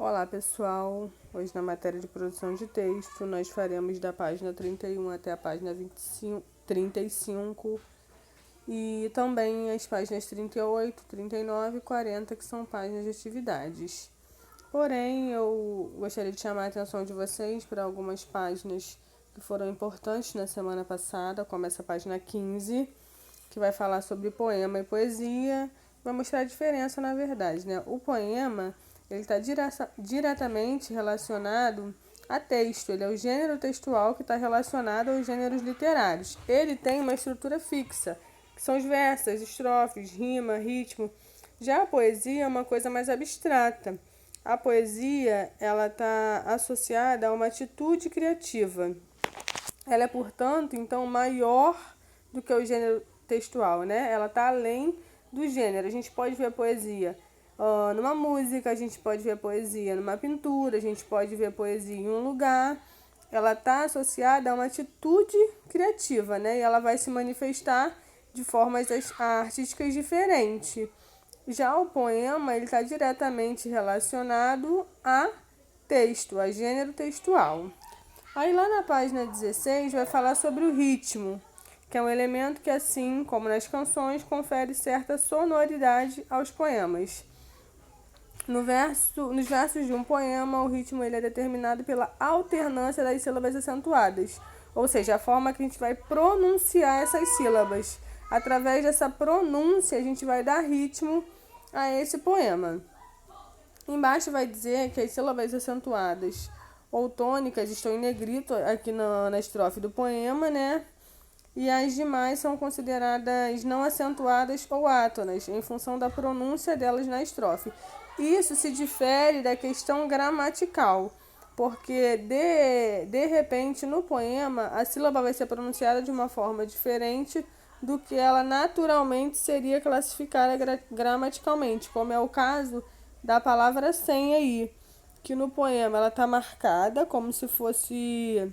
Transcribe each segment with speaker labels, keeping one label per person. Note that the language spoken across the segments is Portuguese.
Speaker 1: Olá pessoal, hoje na matéria de produção de texto nós faremos da página 31 até a página 35 e também as páginas 38, 39 e 40 que são páginas de atividades. Porém, eu gostaria de chamar a atenção de vocês para algumas páginas que foram importantes na semana passada, como essa página 15, que vai falar sobre poema e poesia, vai mostrar a diferença na verdade, né? O poema ele está diretamente relacionado a texto, ele é o gênero textual que está relacionado aos gêneros literários. Ele tem uma estrutura fixa, que são os versos, estrofes, rima, ritmo. Já a poesia é uma coisa mais abstrata. A poesia ela está associada a uma atitude criativa. Ela é, portanto, então, maior do que o gênero textual, né? Ela está além do gênero. A gente pode ver poesia numa música, a gente pode ver poesia numa pintura, a gente pode ver poesia em um lugar. Ela está associada a uma atitude criativa, né? E ela vai se manifestar de formas artísticas diferentes. Já o poema ele está diretamente relacionado a texto, a gênero textual. Aí lá na página 16 vai falar sobre o ritmo, que é um elemento que, assim como nas canções, confere certa sonoridade aos poemas. Nos versos de um poema, o ritmo ele é determinado pela alternância das sílabas acentuadas, ou seja, a forma que a gente vai pronunciar essas sílabas. Através dessa pronúncia, a gente vai dar ritmo a esse poema. Embaixo vai dizer que as sílabas acentuadas ou tônicas estão em negrito aqui na estrofe do poema, né? E as demais são consideradas não acentuadas ou átonas, em função da pronúncia delas na estrofe. Isso se difere da questão gramatical, porque de repente no poema a sílaba vai ser pronunciada de uma forma diferente do que ela naturalmente seria classificada gramaticalmente, como é o caso da palavra sem aí, que no poema ela está marcada como se fosse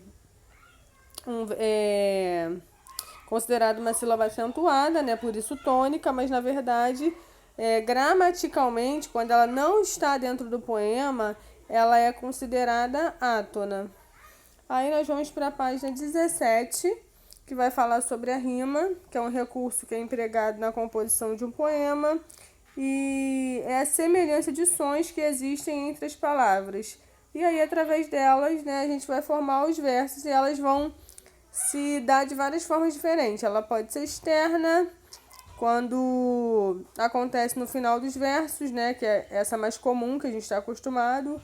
Speaker 1: considerada uma sílaba acentuada, né? Por isso tônica, mas na verdade, gramaticalmente, quando ela não está dentro do poema, ela é considerada átona. Aí nós vamos para a página 17, que vai falar sobre a rima, que é um recurso que é empregado na composição de um poema, e é a semelhança de sons que existem entre as palavras. E aí, através delas, né, a gente vai formar os versos e elas vão se dar de várias formas diferentes. Ela pode ser externa, quando acontece no final dos versos, né, que é essa mais comum que a gente está acostumado.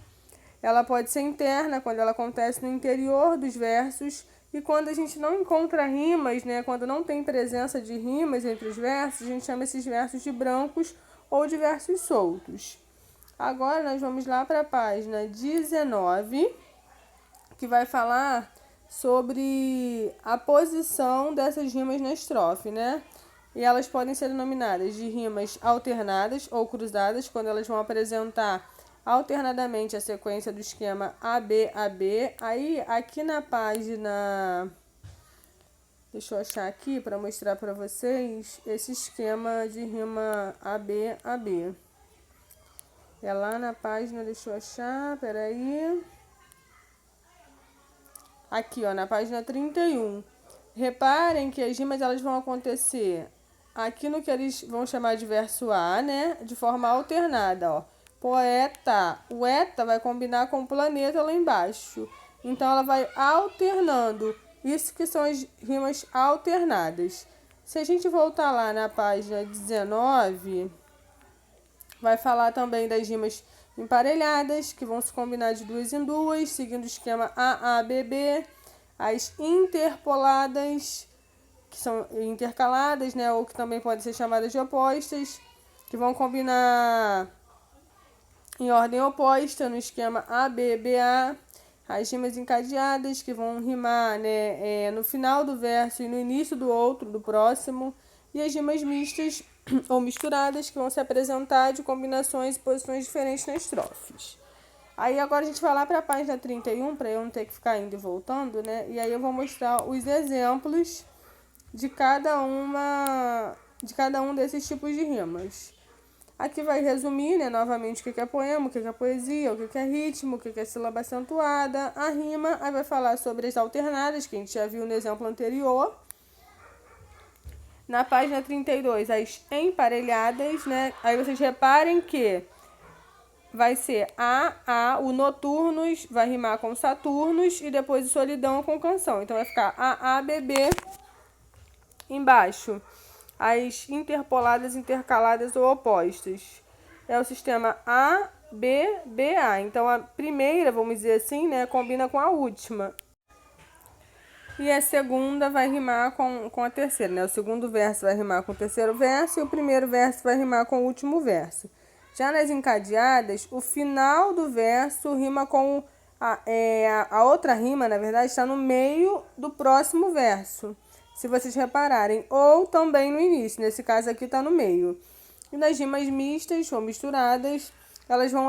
Speaker 1: Ela pode ser interna, quando ela acontece no interior dos versos. E quando a gente não encontra rimas, né, quando não tem presença de rimas entre os versos, a gente chama esses versos de brancos ou de versos soltos. Agora nós vamos lá para a página 19, que vai falar sobre a posição dessas rimas na estrofe, né? E elas podem ser denominadas de rimas alternadas ou cruzadas, quando elas vão apresentar alternadamente a sequência do esquema AB-AB. Aí, aqui na página... Deixa eu achar aqui para mostrar para vocês esse esquema de rima AB-AB. É lá na página, deixa eu achar, peraí. Aqui, ó, na página 31. Reparem que as rimas elas vão acontecer aqui no que eles vão chamar de verso A, né? De forma alternada, ó. Poeta. O eta vai combinar com o planeta lá embaixo. Então, ela vai alternando. Isso que são as rimas alternadas. Se a gente voltar lá na página 19, vai falar também das rimas emparelhadas, que vão se combinar de duas em duas, seguindo o esquema AABB. As interpoladas, que são intercaladas, né, ou que também podem ser chamadas de opostas, que vão combinar em ordem oposta no esquema ABBA. As rimas encadeadas, que vão rimar, né, no final do verso e no início do outro, do próximo. E as rimas mistas ou misturadas, que vão se apresentar de combinações e posições diferentes nas estrofes. Aí agora a gente vai lá para a página 31, para eu não ter que ficar indo e voltando, né? E aí eu vou mostrar os exemplos de cada um desses tipos de rimas. Aqui vai resumir, né, novamente o que é poema, o que é poesia, o que é ritmo, o que é sílaba acentuada, a rima. Aí vai falar sobre as alternadas, que a gente já viu no exemplo anterior. Na página 32, as emparelhadas, né? Aí vocês reparem que vai ser o noturnos vai rimar com Saturnos e depois o solidão com canção. Então vai ficar B, B embaixo. As interpoladas, intercaladas ou opostas. É o sistema A, B, B, A. Então a primeira, vamos dizer assim, né, combina com a última. E a segunda vai rimar com a terceira, né? O segundo verso vai rimar com o terceiro verso e o primeiro verso vai rimar com o último verso. Já nas encadeadas, o final do verso rima com a outra rima, na verdade, está no meio do próximo verso, se vocês repararem, ou também no início, nesse caso aqui está no meio. E nas rimas mistas ou misturadas, elas vão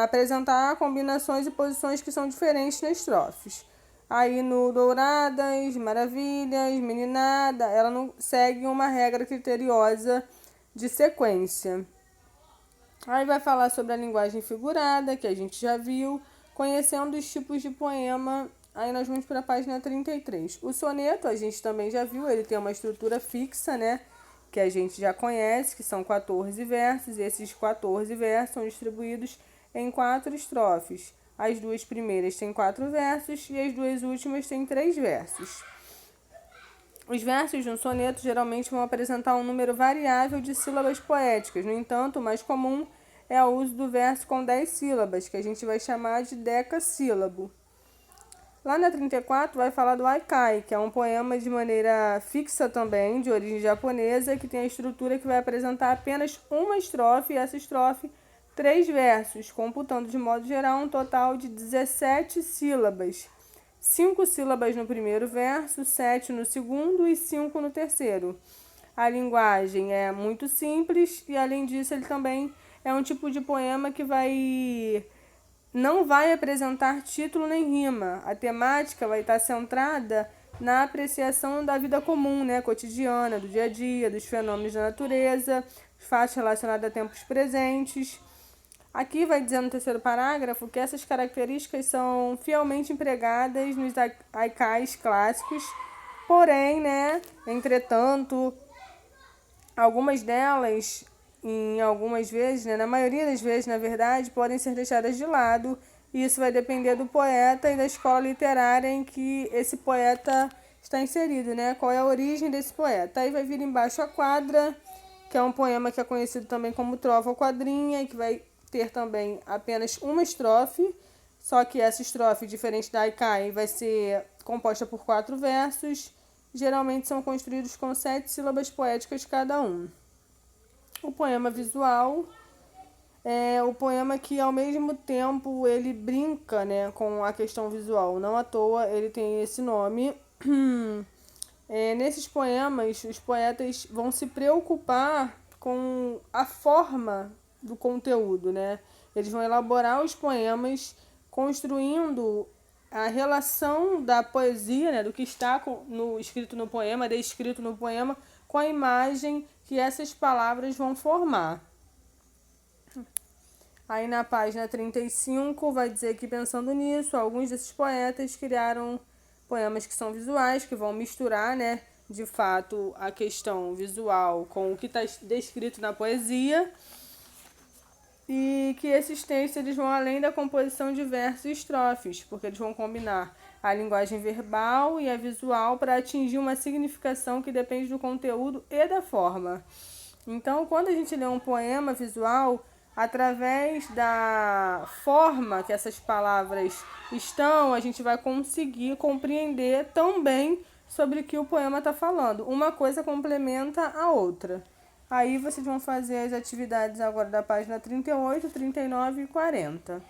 Speaker 1: apresentar combinações e posições que são diferentes nas estrofes. Aí no Douradas, Maravilhas, Meninada, ela não segue uma regra criteriosa de sequência. Aí vai falar sobre a linguagem figurada, que a gente já viu, conhecendo os tipos de poema. Aí nós vamos para a página 33. O soneto a gente também já viu, ele tem uma estrutura fixa, né? Que a gente já conhece, que são 14 versos, e esses 14 versos são distribuídos em 4 estrofes. As duas primeiras têm 4 versos e as duas últimas têm 3 versos. Os versos de um soneto geralmente vão apresentar um número variável de sílabas poéticas. No entanto, o mais comum é o uso do verso com 10 sílabas, que a gente vai chamar de decassílabo. Lá na 34 vai falar do haikai, que é um poema de maneira fixa também, de origem japonesa, que tem a estrutura que vai apresentar apenas uma estrofe, e essa estrofe 3 versos, computando de modo geral um total de 17 sílabas. 5 sílabas no primeiro verso, 7 no segundo e 5 no terceiro. A linguagem é muito simples e, além disso, ele também é um tipo de poema que não vai apresentar título nem rima. A temática vai estar centrada na apreciação da vida comum, né, cotidiana, do dia a dia, dos fenômenos da natureza, fatos relacionados a tempos presentes. Aqui vai dizer no terceiro parágrafo que essas características são fielmente empregadas nos haikais clássicos, porém, né, entretanto, algumas delas, algumas vezes, né, na maioria das vezes, na verdade, podem ser deixadas de lado, e isso vai depender do poeta e da escola literária em que esse poeta está inserido, né? Qual é a origem desse poeta. Aí vai vir embaixo a quadra, que é um poema que é conhecido também como trova ou quadrinha, e que vai ter também apenas uma estrofe, só que essa estrofe, diferente da haikai, vai ser composta por 4 versos, geralmente são construídos com 7 sílabas poéticas cada um. O poema visual é o poema que, ao mesmo tempo, ele brinca, né, com a questão visual, não à toa ele tem esse nome. Nesses poemas, os poetas vão se preocupar com a forma do conteúdo, né? Eles vão elaborar os poemas construindo a relação da poesia, né, do que está escrito no poema, descrito no poema, com a imagem que essas palavras vão formar. Aí na página 35 vai dizer que, pensando nisso, alguns desses poetas criaram poemas que são visuais, que vão misturar, né, de fato, a questão visual com o que está descrito na poesia, e que esses textos eles vão além da composição de versos e estrofes, porque eles vão combinar a linguagem verbal e a visual para atingir uma significação que depende do conteúdo e da forma. Então, quando a gente lê um poema visual, através da forma que essas palavras estão, a gente vai conseguir compreender também sobre o que o poema está falando. Uma coisa complementa a outra. Aí vocês vão fazer as atividades agora da página 38, 39 e 40.